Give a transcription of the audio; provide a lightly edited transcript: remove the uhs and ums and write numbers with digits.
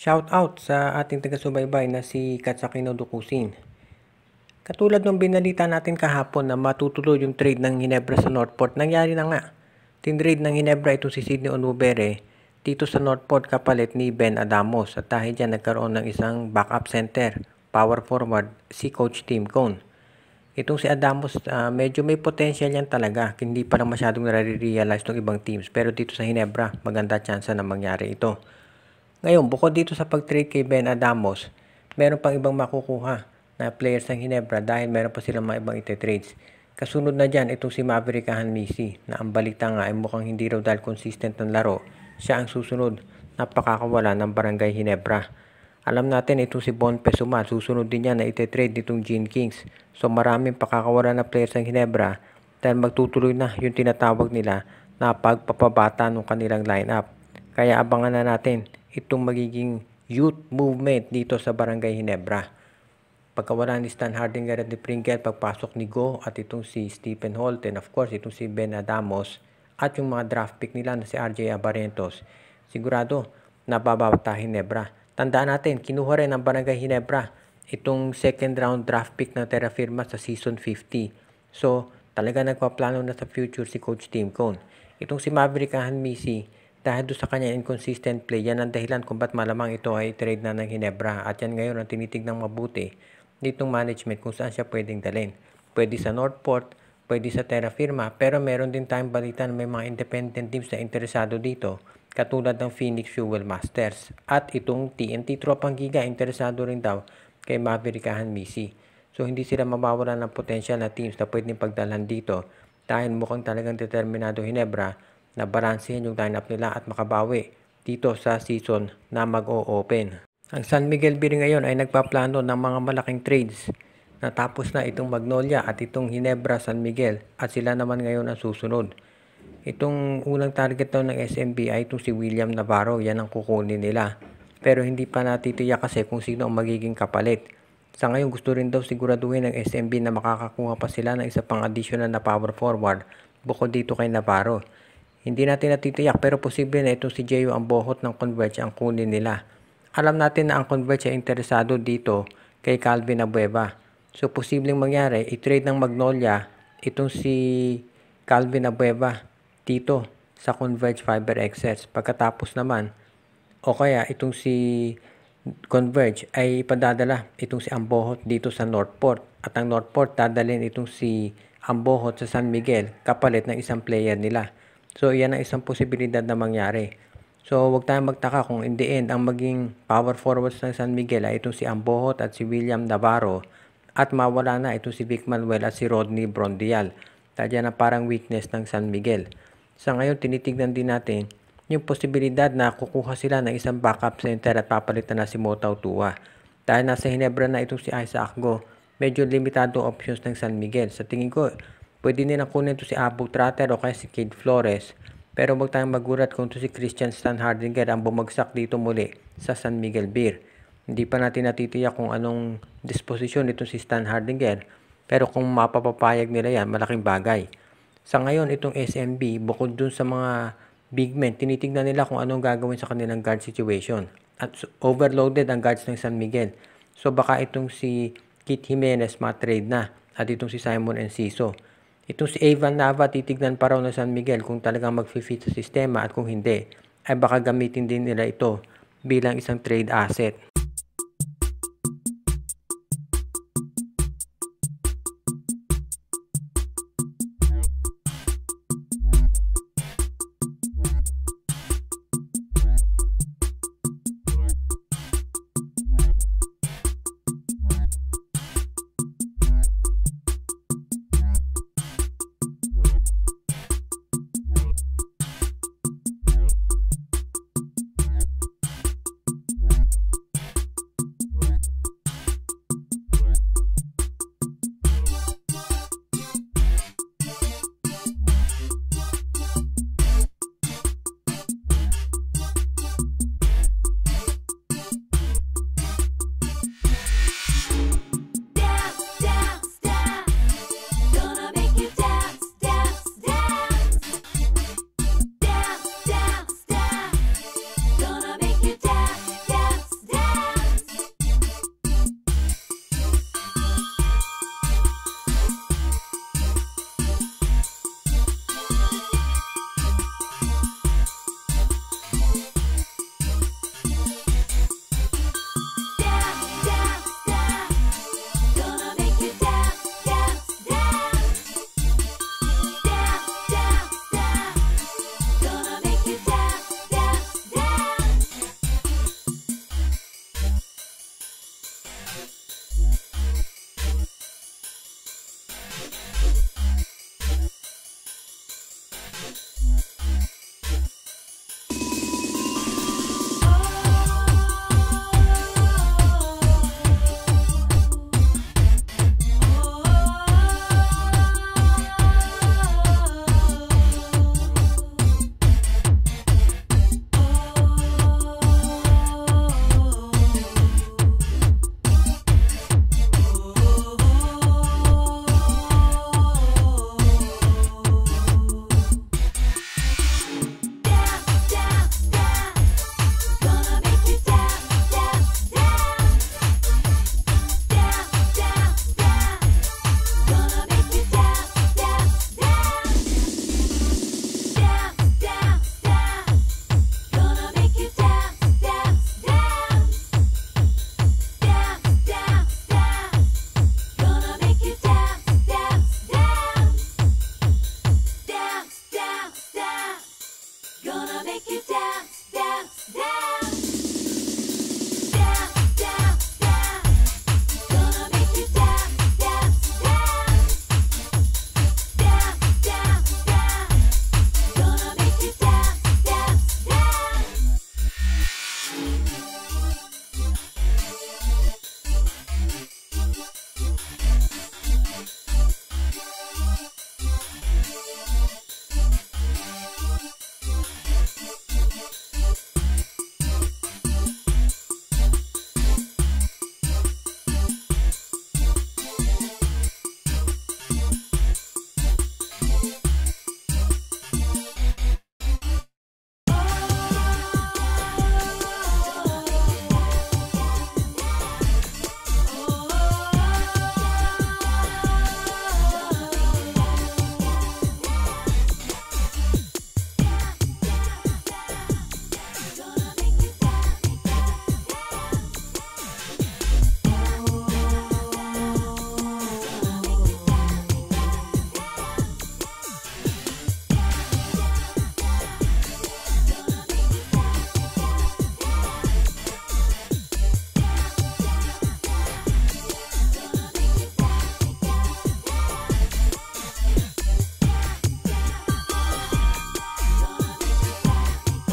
Shout out sa ating taga-subaybay na si Katsakino Dukusin. Katulad ng binalita natin kahapon na matutuloy yung trade ng Ginebra sa Northport, nangyari na nga. Tinrade ng Ginebra itong si Sydney Onubere dito sa Northport kapalit ni Ben Adamos at dahil dyan nagkaroon ng isang backup center, power forward, si Coach Tim Cone. Itong si Adamos, medyo may potential yan talaga. Hindi pa lang masyadong nare-realize ng ibang teams. Pero dito sa Ginebra, maganda chance na mangyari ito. Ngayon, bukod dito sa pag-trade kay Ben Adamos, meron pang ibang makukuha na players ng Ginebra dahil meron pa silang mga ibang ite-trades. Kasunod na dyan, itong si Maverick Hanmisi na ang balita nga ay mukhang hindi raw dahil consistent ng laro. Siya ang susunod na pakakawala ng Barangay Ginebra. Alam natin itong si Bon Pesuma, susunod din yan na ite-trade nitong Gene Kings. So maraming pakakawala na players ng Ginebra dahil magtutuloy na yung tinatawag nila na pagpapabata ng kanilang lineup. Kaya abangan na natin itong magiging youth movement dito sa Barangay Ginebra. Pagkawala ni Stan Hardinger at ni Pringle, pagpasok ni Go at itong si Stephen Holt and of course itong si Ben Adamos at yung mga draft pick nila na si RJ Abarrientos, sigurado nababata Ginebra. Tandaan natin, kinuha rin ng Barangay Ginebra itong second round draft pick ng Terra Firma sa season 50. So talaga nagpaplano na sa future si Coach Tim Cone. Itong si Maverick Hanmisi, dahil doon sa kanya inconsistent play, yan ang dahilan kung ba't malamang ito ay trade na ng Ginebra. At yan ngayon ang tinitignan mabuti nitong management kung saan siya pwedeng dalhin. Pwede sa Northport, pwede sa Terra Firma, pero meron din tayong balita na may mga independent teams na interesado dito, katulad ng Phoenix Fuel Masters. At itong TNT Tropang Giga, interesado rin daw kay Maverick Hanmisi. So hindi sila mawawala ng potential na teams na pwedeng pagdalhan dito dahil mukhang talagang determinado Ginebra na balansehin yung lineup nila at makabawi dito sa season na mag-o-open. Ang San Miguel Beer ngayon ay nagpaplano ng mga malaking trades. Natapos na itong Magnolia at itong Ginebra San Miguel at sila naman ngayon ang susunod. Itong unang target daw ng SMB ay itong si William Navarro, yan ang kukunin nila. Pero hindi pa natitiyak kasi kung sino ang magiging kapalit. Sa ngayon gusto rin daw siguraduhin ng SMB na makakakuha pa sila ng isa pang additional na power forward bukod dito kay Navarro. Hindi natin natitiyak pero posible na itong si Jeyo ang bohot ng Converge ang kunin nila. Alam natin na ang Converge ay interesado dito kay Calvin Abueva. So posibleng mangyari, i-trade ng Magnolia itong si Calvin Abueva dito sa Converge Fiber Excess. Pagkatapos naman, o kaya itong si Converge ay ipadadala itong si Ambohot dito sa Northport. At ang Northport dadalhin itong si Ambohot sa San Miguel kapalit ng isang player nila. So, yan ang isang posibilidad na mangyari. So, huwag tayong magtaka kung in the end, ang maging power forwards ng San Miguel ay itong si Ambohot at si William Navarro at mawala na itong si Vic Manuel at si Rodney Brondial. Dahil yan ang parang weakness ng San Miguel. Sa ngayon, tinitignan din natin yung posibilidad na kukuha sila ng isang backup center at papalitan na si Motau Tua. Dahil nasa Ginebra na itong si Isaac Go, medyo limitado options ng San Miguel. Sa tingin ko, pwede nilang kunin ito si Abu Tratter o kaya si Kid Flores. Pero huwag tayong magulat kung ito si Christian Stan Hardinger ang bumagsak dito muli sa San Miguel Beer. Hindi pa natin natitiyak kung anong disposisyon nito si Stan Hardinger. Pero kung mapapapayag nila yan, malaking bagay. Sa ngayon, itong SMB, bukod dun sa mga big men, tinitignan nila kung anong gagawin sa kanilang guard situation. At overloaded ang guards ng San Miguel. So baka itong si Kit Jimenez matrade na at itong si Simon Enciso. Itong si Evan Nava, titignan pa raw ng San Miguel kung talagang mag-fit sa sistema at kung hindi, ay baka gamitin din nila ito bilang isang trade asset.